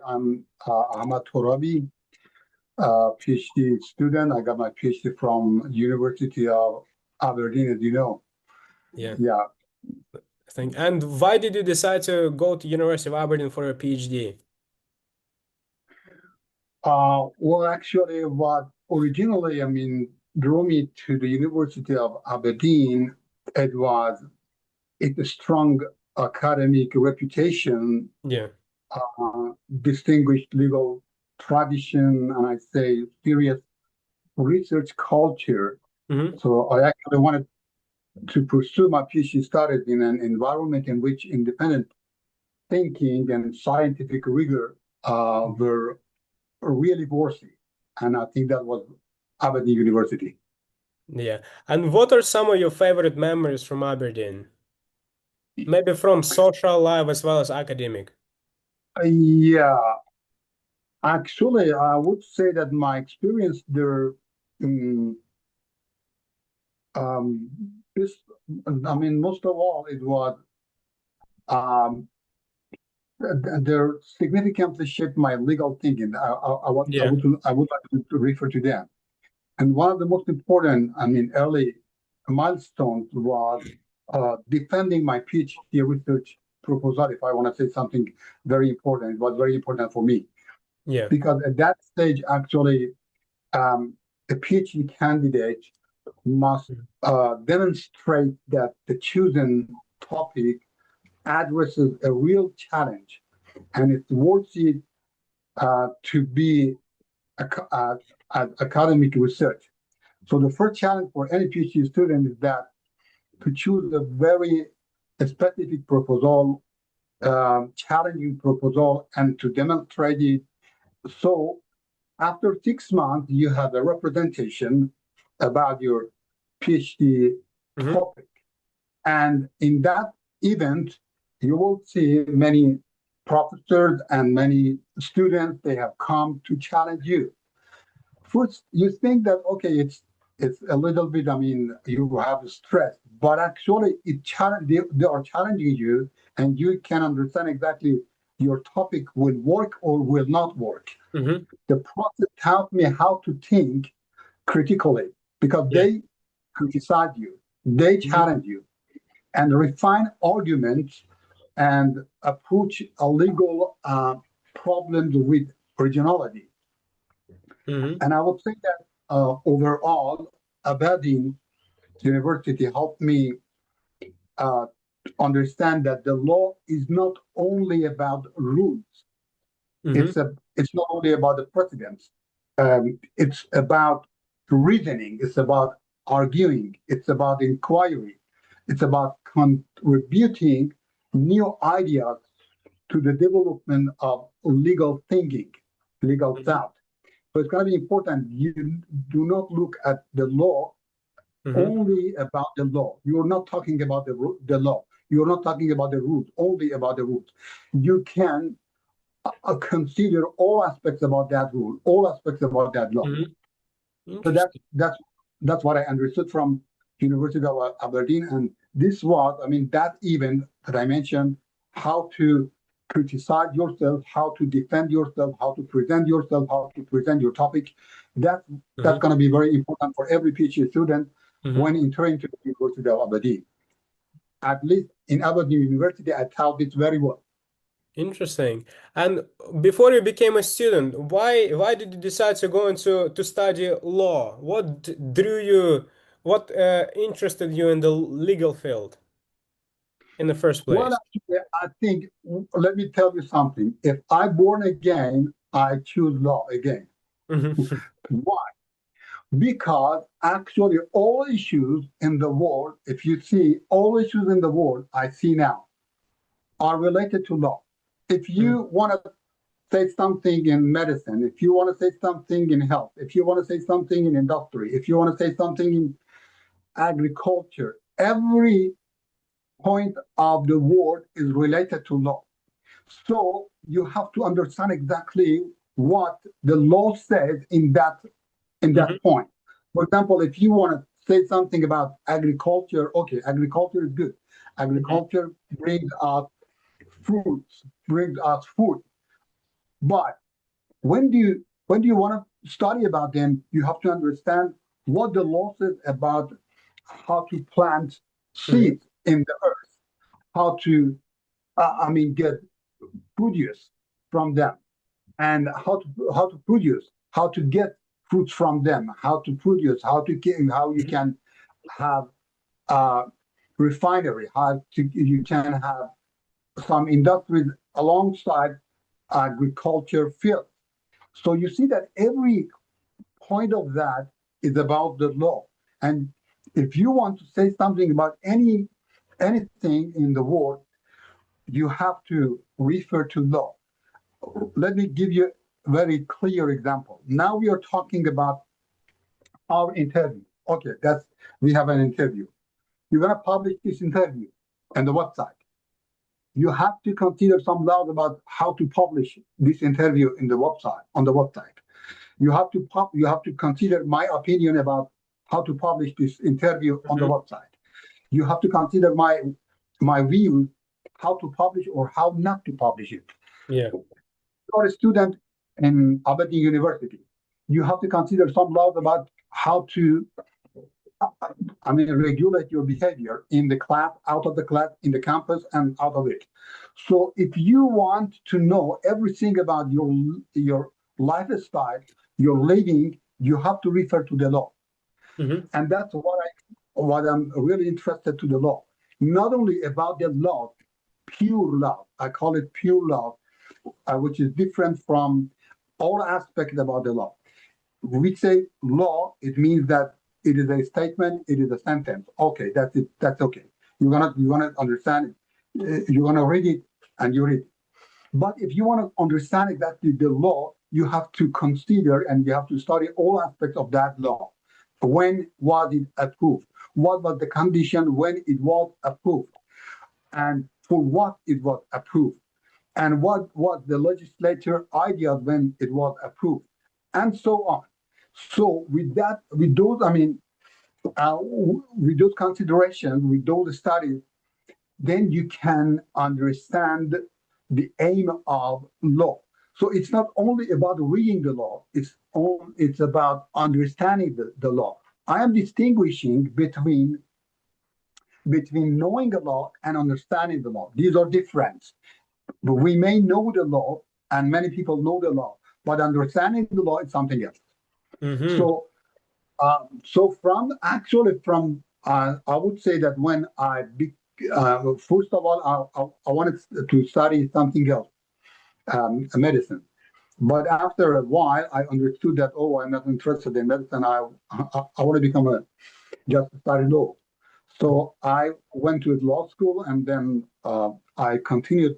I'm Ahmad Torabi, PhD student. I got my PhD from University of Aberdeen, as you know. Yeah, Yeah. And why did you decide to go to University of Aberdeen for a PhD? Well, actually, what originally, drew me to the University of Aberdeen, it was its strong academic reputation, Yeah. distinguished legal tradition, and I'd say serious research culture. Hmm. So I actually wanted to pursue my PhD studies in an environment in which independent thinking and scientific rigor were really worthy. And I think that was Aberdeen University. Yeah. And what are some of your favorite memories from Aberdeen? Maybe from social life as well as academic. Yeah, actually, I would say that my experience there, um, um, this, most of all, it was um, there significantly shaped my legal thinking. Yeah. I would like to refer to them. And one of the most important, early milestones was defending my PhD research proposal. If I want to say something very important, it was very important for me Yeah. because at that stage, actually, a PhD candidate must demonstrate that the chosen topic addresses a real challenge and it's worthy to be academic research. So the first challenge for any PhD student is that to choose a very specific proposal, challenging proposal, and to demonstrate it. So after 6 months, you have a representation about your PhD Hmm. topic. And in that event, you will see many professors and many students, they have come to challenge you. First, you think that okay, it's a little bit. You have stress, but actually, they are challenging you, and you can understand exactly your topic will work or will not work. Hmm. The process taught me how to think critically because Yeah. they criticize you, they Hmm. challenge you, and refine arguments and approach a legal problems with originality. Hmm. And I would say that overall, Aberdeen University helped me uh, understand that the law is not only about rules. Hmm. It's not only about the precedents. It's about reasoning. It's about arguing. It's about inquiry. It's about contributing new ideas to the development of legal thinking, legal Hmm. thought. So it's going to be important. You do not look at the law Hmm. only about the law. You're not talking about the law. You're not talking about the rules, only about the rules. You can consider all aspects about that rule, all aspects about that law. Hmm. So Interesting. that's what I understood from University of Aberdeen, and this was, that event that I mentioned, how to criticize yourself, how to defend yourself, how to present yourself, how to present your topic. That that's Hmm. going to be very important for every PhD student Hmm. when entering to the University of Aberdeen. At least in Aberdeen University, I taught this very well. Interesting. And before you became a student, why did you decide to go into to study law? What drew you? What interested you in the legal field in the first Well, place? actually, I think, let me tell you something. If I born again, I choose law again. Hmm. Why? Because actually, all issues in the world, if you see all issues in the world I see now, are related to law. If you want to say something in medicine, if you want to say something in health, if you want to say something in industry, if you want to say something in agriculture, every point of the world is related to law. So you have to understand exactly what the law says in Hmm. that point. For example, if you want to say something about agriculture, okay, agriculture is good. Hmm. Agriculture brings us fruits, brings us food. But when do you want to study about them, you have to understand what the law says about how to plant Hmm. seeds in the earth, how to get produce from them, and how to produce, how to get fruits from them, how to produce, how you Hmm. can have a refinery, how you can have some industries alongside agriculture field. So you see that every point of that is about the law. And if you want to say something about anything in the world, you have to refer to law. Let me give you a very clear example. Now we are talking about our interview. Okay, that's we have an interview. You're gonna publish this interview on the website. You have to consider some laws about how to publish this interview in the website on the website. You have to consider my opinion about how to publish this interview on the Hmm. website. You have to consider my view how to publish or how not to publish it. Yeah. You're a student in Aberdeen University. You have to consider some laws about how to regulate your behavior in the class, out of the class, in the campus, and out of it. So if you want to know everything about your lifestyle, your living, you have to refer to the law. Hmm. And that's what I'm really interested to the law. Not only about the law, pure law. I call it pure law, which is different from all aspects about the law. When we say law, it means that it is a statement, it is a sentence. Okay, that's it. That's okay. You wanna understand it. You're gonna read it and you read it. But if you want to understand exactly the law, you have to consider and you have to study all aspects of that law. When was it approved? What was the condition when it was approved? And for what it was approved? And what was the legislature idea when it was approved? And so on. So with those, with those considerations, with those studies, then you can understand the aim of law. So it's not only about reading the law, it's about understanding the law. I am distinguishing between knowing the law and understanding the law. These are different. But we may know the law, and many people know the law, but understanding the law is something else. Hmm. So, from I would say that when first of all, I wanted to study something else, medicine. But after a while, I understood that I'm not interested in medicine. I want to become a just study law. So I went to law school, and then I continued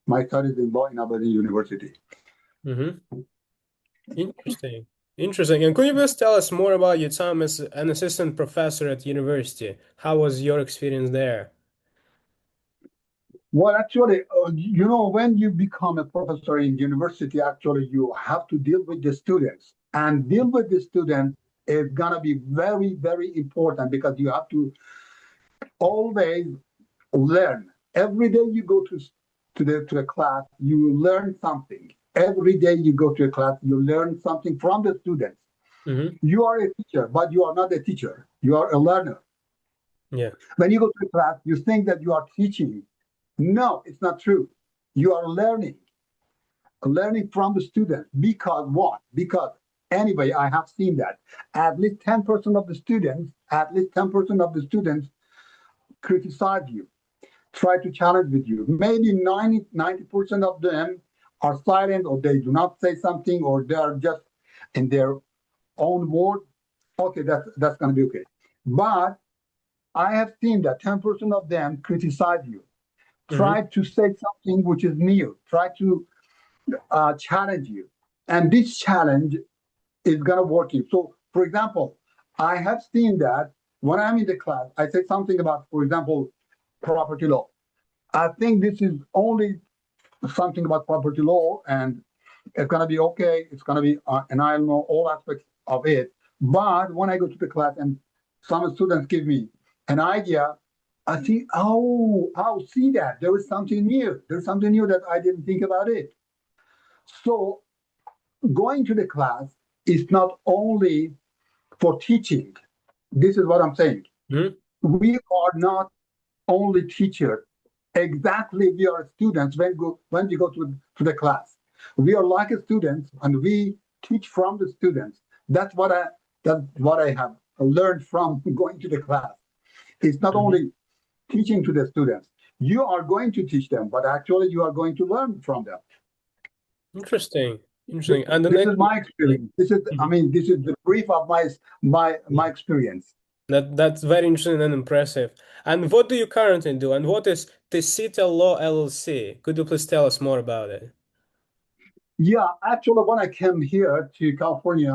my studies in law in Aberdeen University. Hmm. Interesting. Interesting. And could you please tell us more about your time as an assistant professor at university? How was your experience there? Well, actually, when you become a professor in university, actually, you have to deal with the students. And deal with the students is gonna be very, very important because you have to always learn. Every day you go to the class, you learn something. Every day you go to a class, you learn something from the students. Hmm. You are a teacher, but you are not a teacher. You are a learner. Yeah. When you go to a class, you think that you are teaching. No, it's not true. You are learning from the student. Because what? Because anyway, I have seen that at least 10% of the students criticize you, try to challenge with you. Maybe 90% of them are silent, or they do not say something, or they are just in their own word. Okay, that's gonna be okay. But I have seen that 10% of them criticize you, Hmm. try to say something which is new, try to challenge you. And this challenge is going to work you. So, for example, I have seen that when I'm in the class, I say something about, for example, property law. I think this is only something about property law, and it's going to be okay. It's going to be, and I know all aspects of it. But when I go to the class and some students give me an idea, I think, see that there is something new. There's something new that I didn't think about it. So going to the class is not only for teaching. This is what I'm saying. Mhm. We are not only teachers. Exactly, we are students when we go to the class. We are like students, and we teach from the students. That's what I have learned from going to the class. It's not Mhm. only teaching to the students. You are going to teach them, but actually you are going to learn from them. Interesting. Interesting. And the This next, is my experience. This is, I Mhm. mean, this is the brief of my experience. That's very interesting and impressive. And what do you currently do? And what is Tesita Law LLC? Could you please tell us more about it? Yeah, actually, when I came here to California,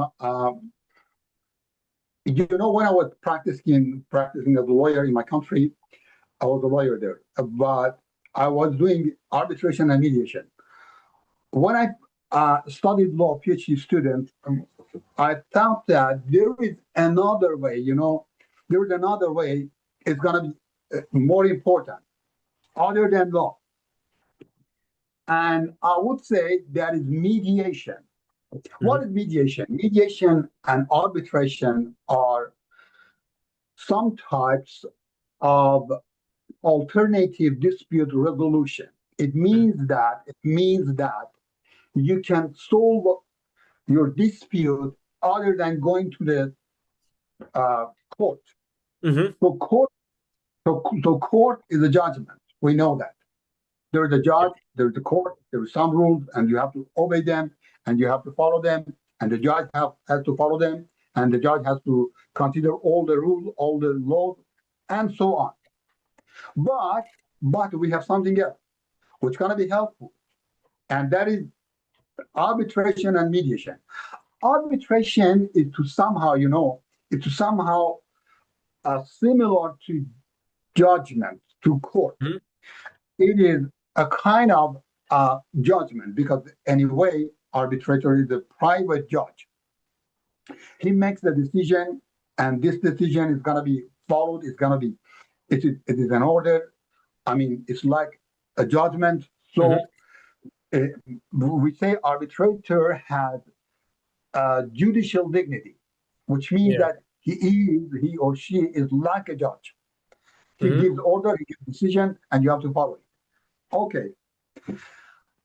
when I was practicing as a lawyer in my country, I was a lawyer there, but I was doing arbitration and mediation. When I studied law, PhD student, I thought that there is another way. There is another way. It's gonna be more important other than law, and I would say that is mediation. What Mhm. is mediation? Mediation and arbitration are some types of alternative dispute resolution. It means that you can solve your dispute other than going to the court. Mhm. So court is a judgment. We know that there is a judge, there is a court, there is some rules, and you have to obey them, and you have to follow them, and the judge has to follow them, and the judge has to consider all the rules, all the laws, and so on. But we have something else which gonna be helpful, and that is arbitration and mediation. Arbitration is similar to judgment to court. Mhm. It is a kind of judgment because anyway, arbitrator is a private judge. He makes the decision, and this decision is gonna be followed. It is an order. I mean, it's like a judgment. Mhm. So uh, we say arbitrator has judicial dignity, which means Yeah. that he or she is like a judge. He Mhm. gives order, he gives decision, and you have to follow it. Okay.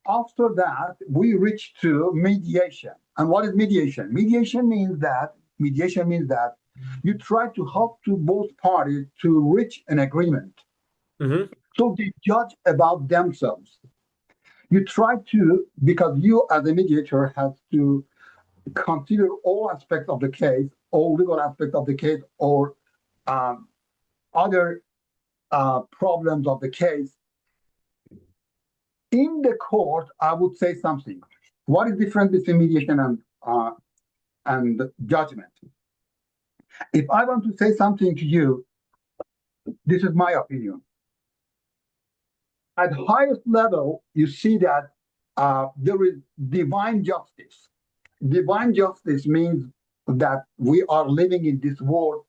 After that, we reach to mediation. And what is mediation? Mediation means that you try to help to both parties to reach an agreement. Mhm. So they judge about themselves. You try to, because you as a mediator have to consider all aspects of the case, all legal aspects of the case, or um, other problems of the case. In the court, I would say something. What is different between mediation and judgment? If I want to say something to you, this is my opinion. At highest level, you see that there is divine justice. Divine justice means that we are living in this world,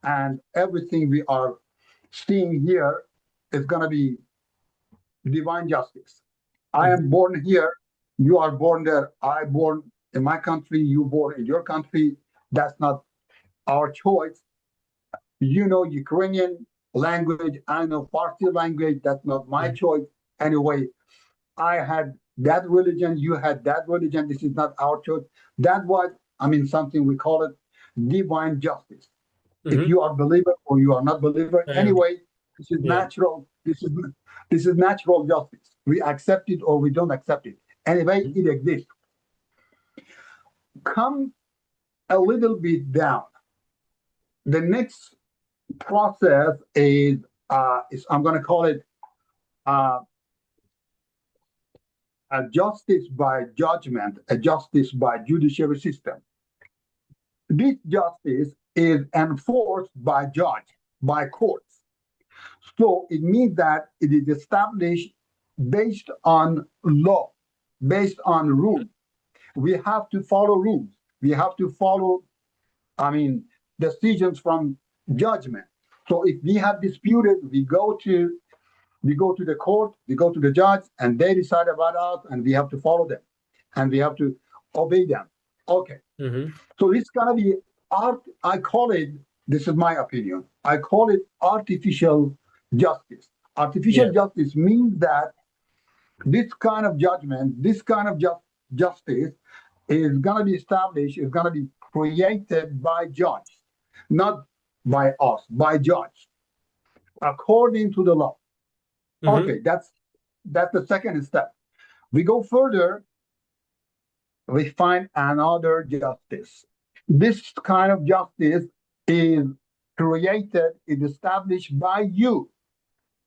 and everything we are seeing here is going to be divine justice. I Mhm. am born here, you are born there, I born in my country, you born in your country. That's not our choice. You know Ukrainian language, I know Farsi language, that's not my Mhm. choice. Anyway, I had that religion, you had that religion, this is not our choice. That was, I mean, something we call it divine justice. If Mhm. you are believer or you are not believer, I am. anyway, this is Yeah. natural. This is natural justice. We accept it or we don't accept it. Anyway, Mhm. it exists. Come a little bit down. The next process is I'm going to call it uh, a justice by judgment, a justice by judiciary system. This justice is enforced by judge, by courts. So it means that it is established based on law, based on rules. We have to follow rules. We have to follow, I mean, decisions from judgment. So if we have disputed, we go to the court, we go to the judge, and they decide about us, and we have to follow them. and we have to obey them. Okay. Mm-hmm. So it's gonna be art. I call it. This is my opinion. I call it artificial justice. Artificial Yeah. justice means that this kind of judgment, this kind of justice, is gonna be established. Is gonna be created by judge, not by us, by judge, according to the law. Mm-hmm. Okay, that's the second step. We go further. We find another justice. This kind of justice is created, is established by you.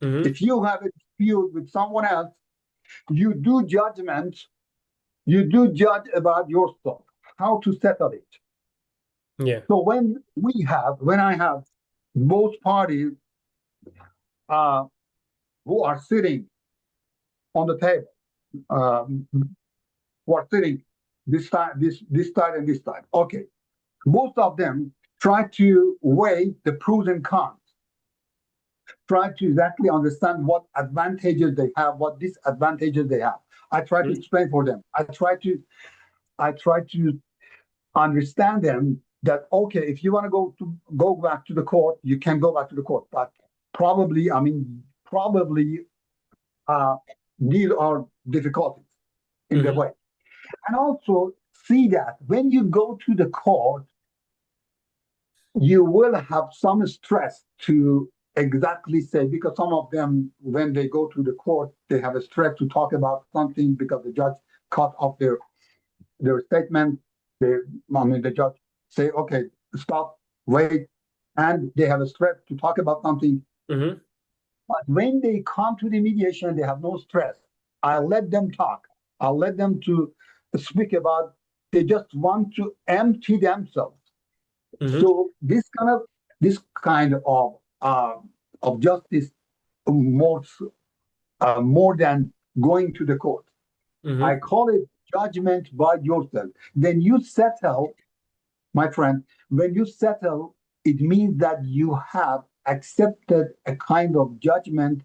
Mm-hmm. If you have a dispute with someone else, you do judgment, you do judge about yourself, how to settle it. Yeah. So when I have both parties uh, who are sitting on the table, who are sitting this side, this side, and this side. Okay, both of them try to weigh the pros and cons, try to exactly understand what advantages they have, what disadvantages they have. I try to Mm-hmm. explain for them. I try to understand them that okay, if you want to go back to the court, you can go back to the court, but probably these are difficulties in the Mm-hmm. way, and also see that when you go to the court, you will have some stress to exactly say, because some of them, when they go to the court, they have a stress to talk about something because the judge cut off their statement. The judge say, okay, stop, wait, and they have a stress to talk about something. Mm-hmm. But when they come to the mediation, they have no stress. I let them talk. I'll let them to speak about. They just want to empty themselves. Mm-hmm. So this kind of justice, more more than going to the court. I Mm-hmm. call it judgment by yourself. Then you settle, my friend. When you settle, it means that you have accepted a kind of judgment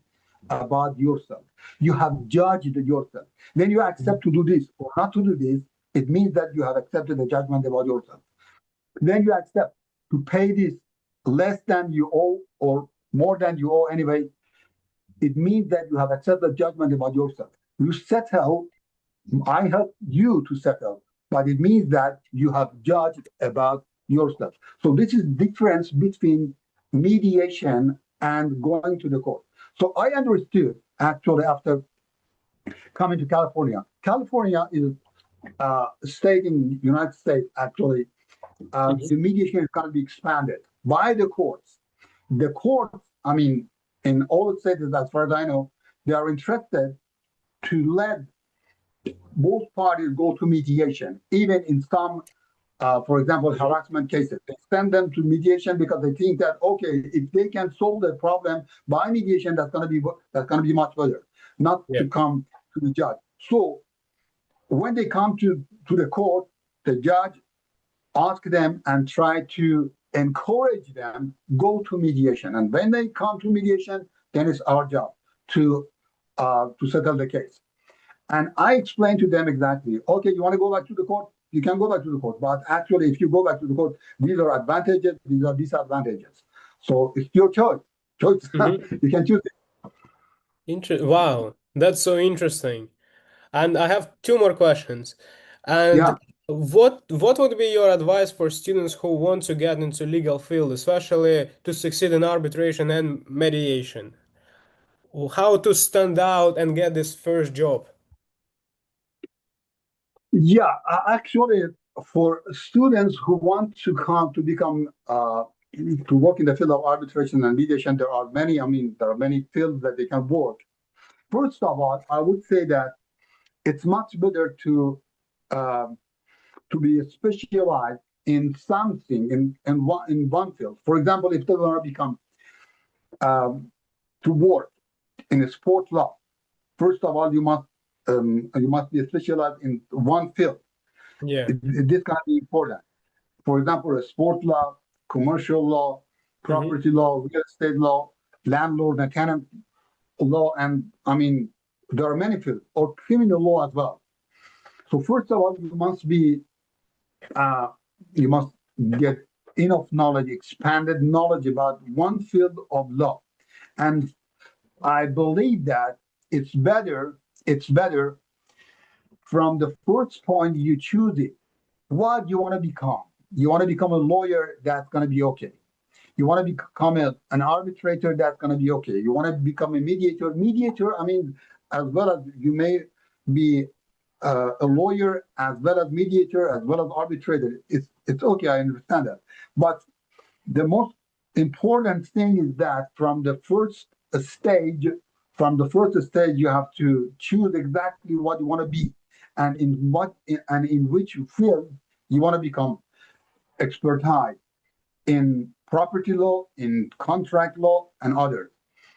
about yourself. You have judged yourself. When you accept to do this or not to do this, it means that you have accepted a judgment about yourself. Then you accept to pay this less than you owe or more than you owe anyway. It means that you have accepted judgment about yourself. You settle, I help you to settle, but it means that you have judged about yourself. So this is difference between mediation and going to the court. So I understood actually after coming to California. California is a state in the United States actually. The mediation is going to be expanded by the courts. The courts, in all the states, as far as I know, they are interested to let both parties go to mediation, even in some, for example, Mm-hmm. harassment cases. They send them to mediation because they think that okay, if they can solve the problem by mediation, that's going to be much better, not Yeah. to come to the judge. So when they come to the court, the judge ask them and try to encourage them go to mediation. And when they come to mediation, then it's our job to settle the case. And I explained to them exactly, okay, you want to go back to the court? You can go back to the court. But actually, if you go back to the court, these are advantages, these are disadvantages. So it's your choice. Mm-hmm. You can choose it. Wow, that's so interesting. And I have two more questions. And Yeah. what would be your advice for students who want to get into legal field, especially to succeed in arbitration and mediation? How to stand out and get this first job? Yeah, actually, for students who want to come to become to work in the field of arbitration and mediation, there are many. There are many fields that they can work. First of all, I would say that it's much better um, to be specialized in something in one field. For example, if they want to become to work in a sport law, first of all, you must be specialized in one field. Yeah. This can be important. For example, a sport law, commercial law, Mm-hmm. property law, real estate law, landlord and tenant law, and there are many fields, or criminal law as well. So first of all, you must get enough knowledge, expanded knowledge about one field of law. And I believe that it's better from the first point you choose it. What you want to become? You want to become a lawyer, that's going to be okay. You want to become an arbitrator, that's going to be okay. You want to become a mediator, I mean, as well as you may be a lawyer, as well as mediator, as well as arbitrator. It's okay, I understand that. But the most important thing is that stage, from the first stage, you have to choose exactly what you want to be, and in which field you want to become expertise in property law, in contract law, and others.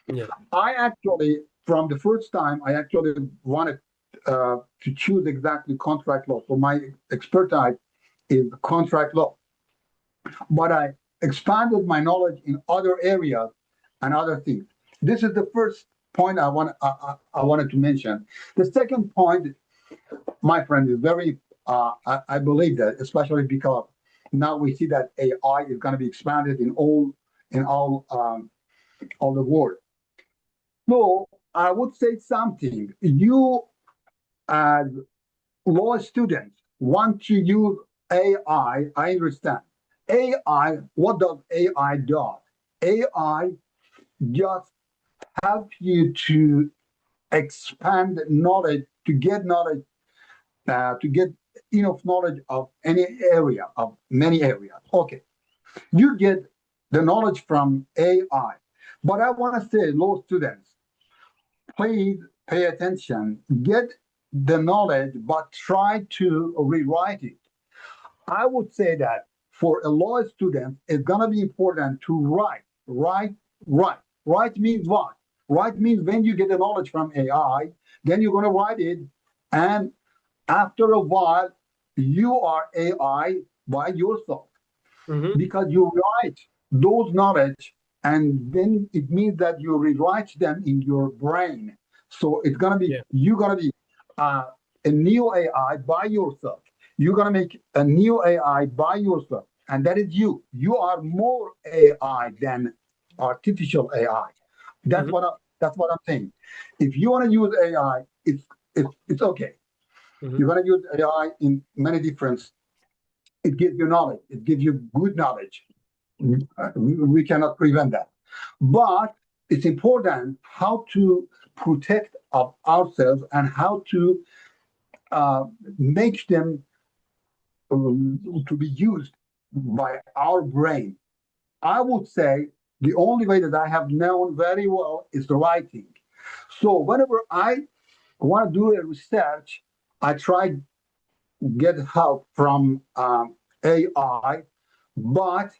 Yeah. I actually, from the first time, I actually wanted to choose exactly contract law. So my expertise is contract law, but I expanded my knowledge in other areas and other things. This is the first point I wanted to mention. The second point, my friend, is very. I believe that, especially because now we see that AI is going to be expanded in all the world. So I would say something. You, as law students, want to use AI. I understand. AI. What does AI do? AI just help you to expand knowledge, to get enough knowledge of any area, of many areas. Okay, you get the knowledge from AI. But I want to say, law students, please pay attention. Get the knowledge, but try to rewrite it. I would say that for a law student, it's going to be important to write, write, write. Write means what? Write means when you get the knowledge from AI, then you're going to write it. And after a while, you are AI by yourself, Mm-hmm. because you write those knowledge, and then it means that you rewrite them in your brain. So it's gonna be Yeah. you're gonna be uh, a new AI by yourself. You're gonna make a new AI by yourself, and that is you. You are more AI than artificial AI. That's Mm-hmm. what I'm saying. If you want to use AI, it's okay. Mm-hmm. You're gonna use AI in many different. It gives you knowledge. It gives you good knowledge. We cannot prevent that. But it's important how to protect ourselves and how to uh, make them to be used by our brain. I would say the only way that I have known very well is the writing. So whenever I want to do a research, I try get help from AI, but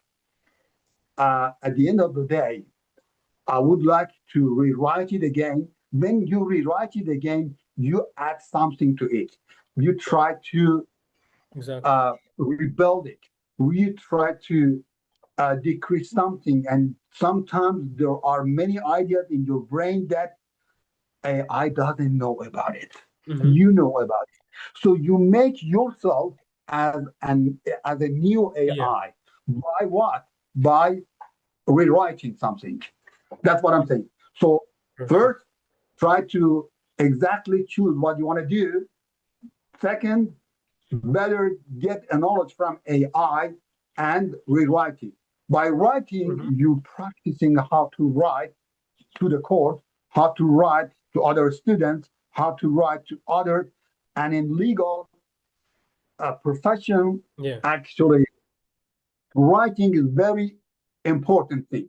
at the end of the day, I would like to rewrite it again. When you rewrite it again, you add something to it. You try to Exactly. rebuild it. You try to decrease something. And sometimes there are many ideas in your brain that AI doesn't know about it. Mm-hmm. You know about it. So you make yourself as a new Yeah. AI. By what? By rewriting something. That's what I'm saying. So Perfect. first, try to exactly choose what you want to do. Second, better get a knowledge from AI and rewrite it. By writing, Mm-hmm. you practicing how to write to the court, how to write to other students, how to write to others, and in legal profession, Yeah. actually, writing is very important thing.